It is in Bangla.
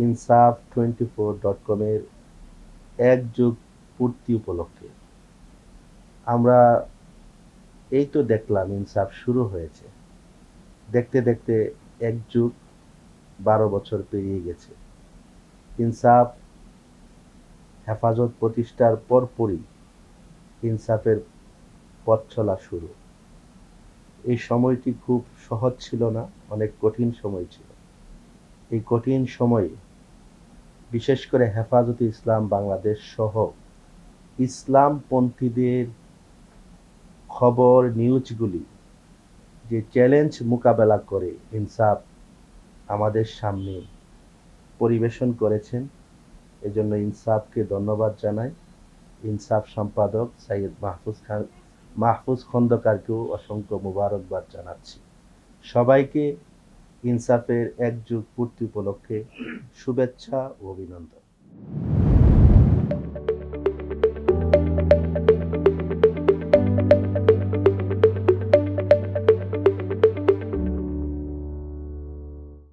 insaf24.com-এর ১ যুগ পূর্তি উপলক্ষে আমরা এই তো দেখলাম ইনসাফ শুরু হয়েছে। দেখতে, দেখতে ১ যুগ ১২ বছর পেরিয়ে গেছে। ইনসাফ হেফাজত প্রতিষ্ঠার পরপরই ইনসাফের পথ চলা শুরু। এই সময়টি খুব সহজ ছিল না, অনেক কঠিন সময় ছিল। এই কঠিন সময়ে বিশেষ করে হেফাজতে ইসলাম বাংলাদেশ সহ ইসলামপন্থীদের খবর নিউজগুলি যে চ্যালেঞ্জ মোকাবেলা করে ইনসাফ আমাদের সামনে পরিবেশন করেছেন, এজন্য ইনসাফকে ধন্যবাদ জানাই। ইনসাফ সম্পাদক সৈয়দ মাহফুজ খন্দকারকেও অসংখ্য মোবারকবাদ জানাচ্ছি। সবাইকে ইনসাফের ১ যুগ পূর্তি উপলক্ষে শুভেচ্ছা ও অভিনন্দন।